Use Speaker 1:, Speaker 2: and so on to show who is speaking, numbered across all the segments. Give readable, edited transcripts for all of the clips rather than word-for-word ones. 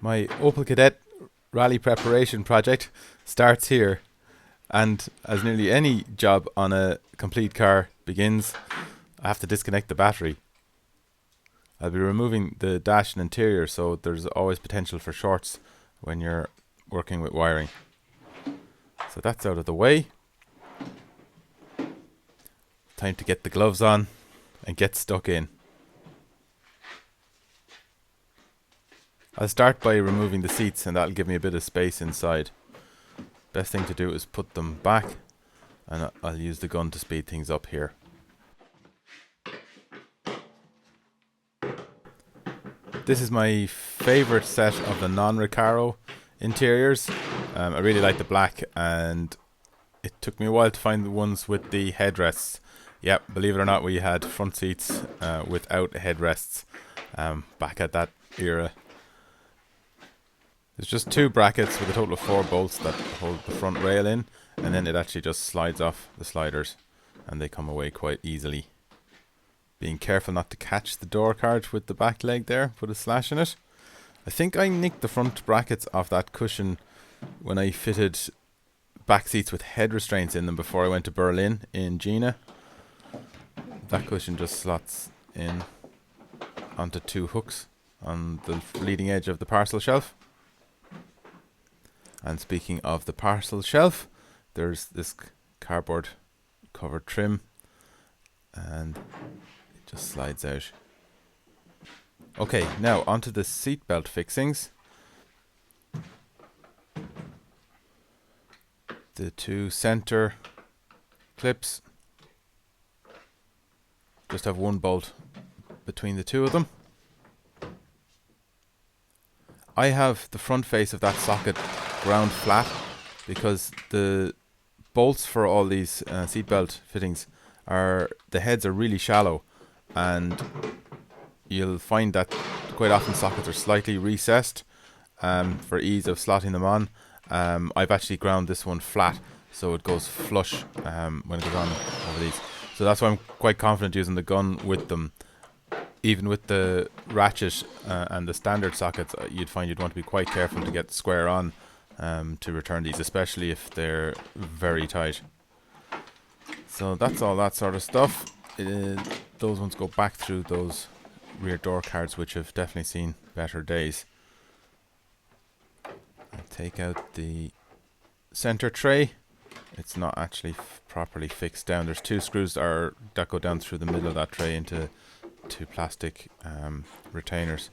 Speaker 1: My Opel Kadett rally preparation project starts here, and as nearly any job on a complete car begins, I have to disconnect the battery. I'll be removing the dash and interior, so there's always potential for shorts when you're working with wiring. So that's out of the way. Time to get the gloves on and get stuck in. I'll start by removing the seats, and that'll give me a bit of space inside. Best thing to do is put them back, and I'll use the gun to speed things up here. This is my favourite set of the non-Recaro interiors. I really like the black, and it took me a while to find the ones with the headrests. Yep, believe it or not, we had front seats without headrests back at that era. There's just two brackets with a total of 4 bolts that hold the front rail in, and then it actually just slides off the sliders and they come away quite easily. Being careful not to catch the door card with the back leg there, put a slash in it. I think I nicked the front brackets off that cushion when I fitted back seats with head restraints in them before I went to Berlin in Jena. That cushion just slots in onto 2 hooks on the leading edge of the parcel shelf. And speaking of the parcel shelf, there's this cardboard covered trim, and it just slides out. Okay, now onto the seatbelt fixings. The 2 center clips just have 1 bolt between the 2 of them. I have the front face of that socket ground flat because the bolts for all these seatbelt fittings the heads are really shallow, and you'll find that quite often sockets are slightly recessed for ease of slotting them on. I've actually ground this one flat so it goes flush when it goes on over these. So that's why I'm quite confident using the gun with them. Even with the ratchet and the standard sockets, you'd find you'd want to be quite careful to get square on to return these, especially if they're very tight. So that's all that sort of stuff. Those ones go back through those rear door cards, which have definitely seen better days. I'll take out the center tray. It's not actually properly fixed down. There's 2 screws that go down through the middle of that tray into 2 plastic retainers.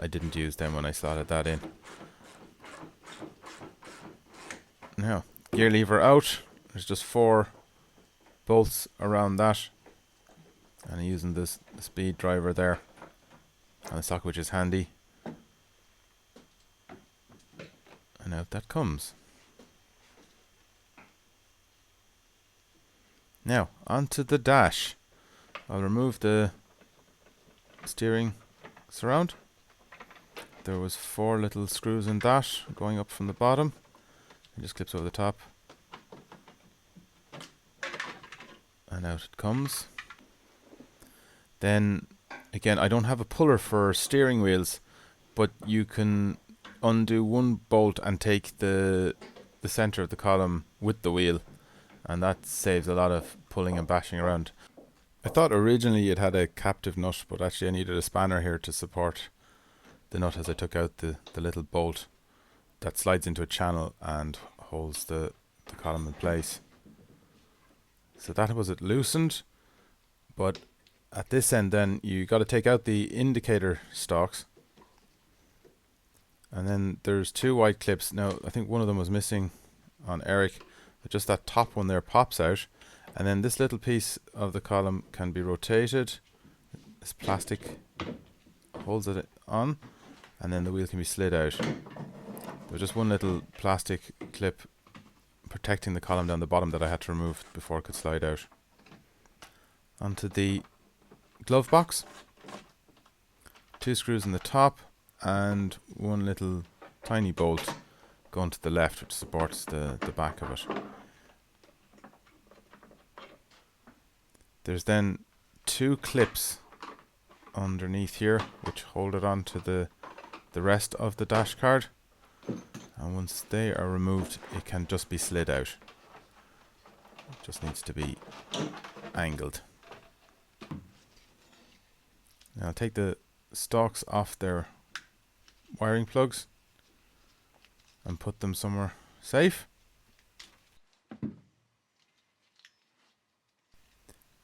Speaker 1: I didn't use them when I slotted that in. Now, gear lever out. There's just 4 bolts around that, and I'm using the speed driver there on the socket, which is handy. And out that comes. Now, onto the dash. I'll remove the steering surround. There was 4 little screws in that going up from the bottom. It just clips over the top. And out it comes. Then, again, I don't have a puller for steering wheels, but you can undo 1 bolt and take the center of the column with the wheel, and that saves a lot of pulling and bashing around. I thought originally it had a captive nut, but actually I needed a spanner here to support the nut as I took out the little bolt that slides into a channel and holds the column in place. So that was it loosened, but at this end then you got to take out the indicator stalks, and then there's 2 white clips. Now I think one of them was missing on Eric, but just that top one there pops out, and then this little piece of the column can be rotated. This plastic holds it on, and then the wheel can be slid out. There's just 1 little plastic clip protecting the column down the bottom that I had to remove before it could slide out. Onto the glove box. 2 screws in the top and 1 little tiny bolt going to the left, which supports the back of it. There's then 2 clips underneath here which hold it onto the the rest of the dash card, and once they are removed it can just be slid out. It just needs to be angled. Now I'll take the stalks off their wiring plugs and put them somewhere safe.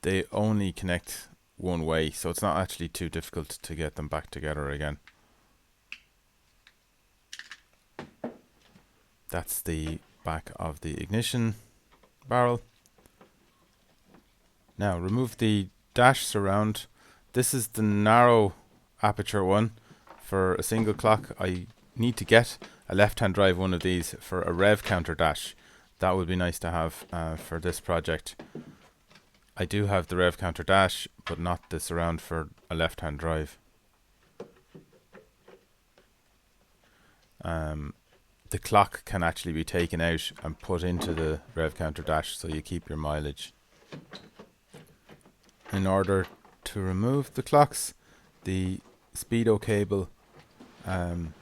Speaker 1: They only connect one way, so it's not actually too difficult to get them back together again. That's the back of the ignition barrel. Now remove the dash surround. This is the narrow aperture one. For a single clock I need to get a left-hand drive one of these for a rev counter dash. That would be nice to have for this project. I do have the rev counter dash, but not the surround for a left-hand drive. The clock can actually be taken out and put into the rev counter dash, so you keep your mileage. In order to remove the clocks, the speedo cable,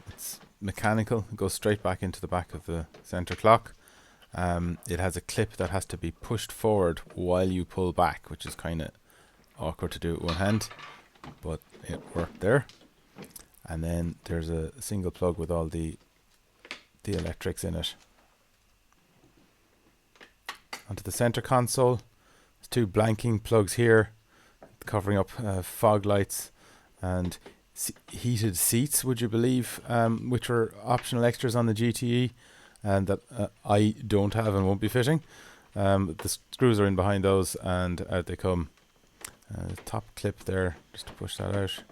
Speaker 1: it's mechanical, it goes straight back into the back of the center clock. It has a clip that has to be pushed forward while you pull back, which is kind of awkward to do with one hand, but it worked there. And then there's a single plug with all the electrics in it. Onto the center console, there's two blanking plugs here covering up fog lights and heated seats, would you believe, which are optional extras on the GTE and that I don't have and won't be fitting. The screws are in behind those and out they come. Top clip there just to push that out.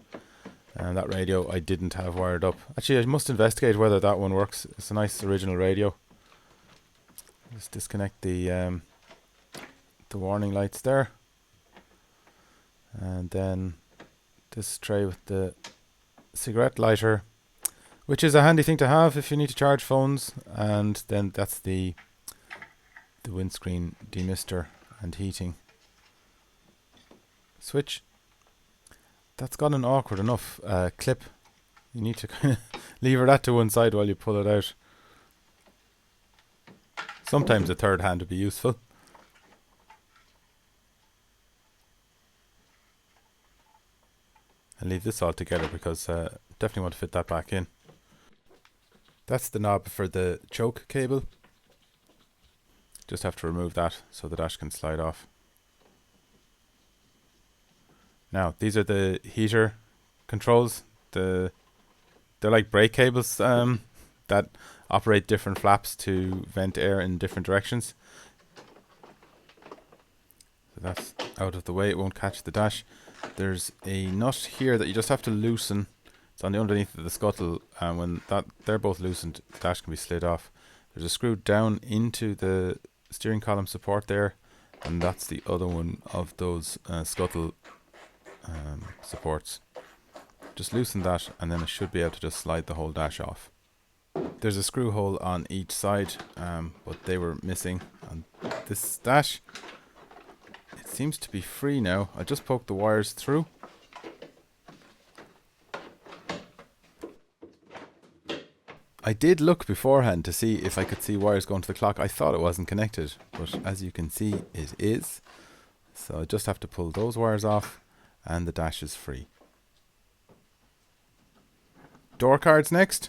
Speaker 1: And that radio I didn't have wired up. Actually, I must investigate whether that one works. It's a nice original radio. Just disconnect the warning lights there. And then this tray with the cigarette lighter, which is a handy thing to have if you need to charge phones. And then that's the windscreen demister and heating switch. That's got an awkward enough clip. You need to kind of lever that to one side while you pull it out. Sometimes a third hand would be useful. And leave this all together because definitely want to fit that back in. That's the knob for the choke cable. Just have to remove that so the dash can slide off. Now these are the heater controls. They're like brake cables that operate different flaps to vent air in different directions. So that's out of the way, it won't catch the dash. There's a nut here that you just have to loosen. It's on the underneath of the scuttle, and when they're both loosened, the dash can be slid off. There's a screw down into the steering column support there, and that's the other one of those scuttle supports. Just loosen that and then I should be able to just slide the whole dash off. There's a screw hole on each side, but they were missing on this dash. It seems to be free now. I just poked the wires through. I did look beforehand to see if I could see wires going to the clock. I thought it wasn't connected, but as you can see it is. So I just have to pull those wires off and the dash is free. Door cards next.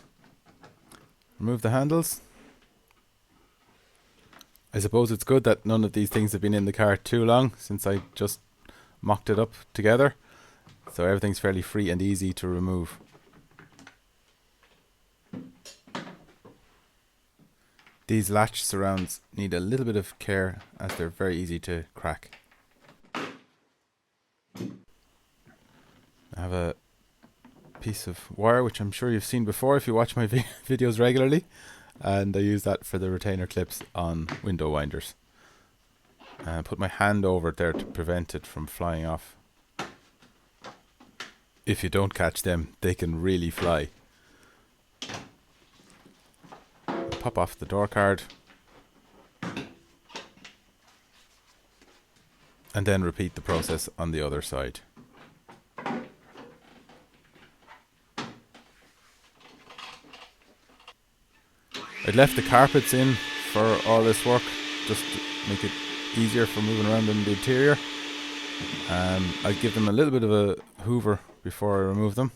Speaker 1: Remove the handles. I suppose it's good that none of these things have been in the car too long, since I just mocked it up together. So everything's fairly free and easy to remove. These latch surrounds need a little bit of care as they're very easy to crack. I have a piece of wire which I'm sure you've seen before if you watch my videos regularly, and I use that for the retainer clips on window winders. And put my hand over it there to prevent it from flying off. If you don't catch them, they can really fly. Pop off the door card and then repeat the process on the other side. I'd left the carpets in for all this work just to make it easier for moving around in the interior. I'd give them a little bit of a hoover before I remove them.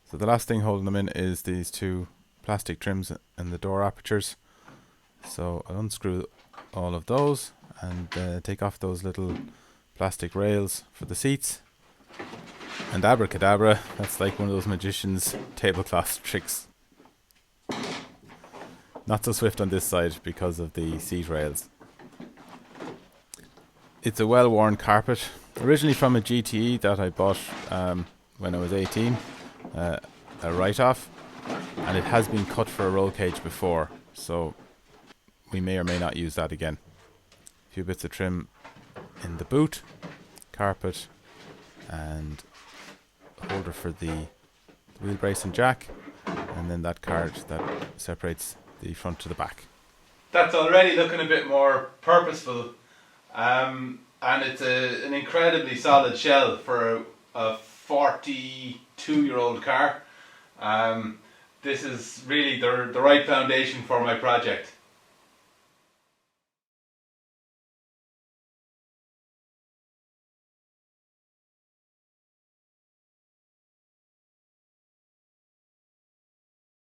Speaker 1: So the last thing holding them in is these two plastic trims and the door apertures. So I'll unscrew all of those and take off those little plastic rails for the seats. And abracadabra, that's like one of those magician's tablecloth tricks. Not so swift on this side because of the seat rails. It's a well-worn carpet, originally from a GTE that I bought when I was 18, a write-off, and it has been cut for a roll cage before, so we may or may not use that again. A few bits of trim in the boot, carpet, and a holder for the wheel brace and jack, and then that card that separates the front to the back. That's already looking a bit more purposeful, and it's an incredibly solid shell for a 42-year-old car. This is really the right foundation for my project.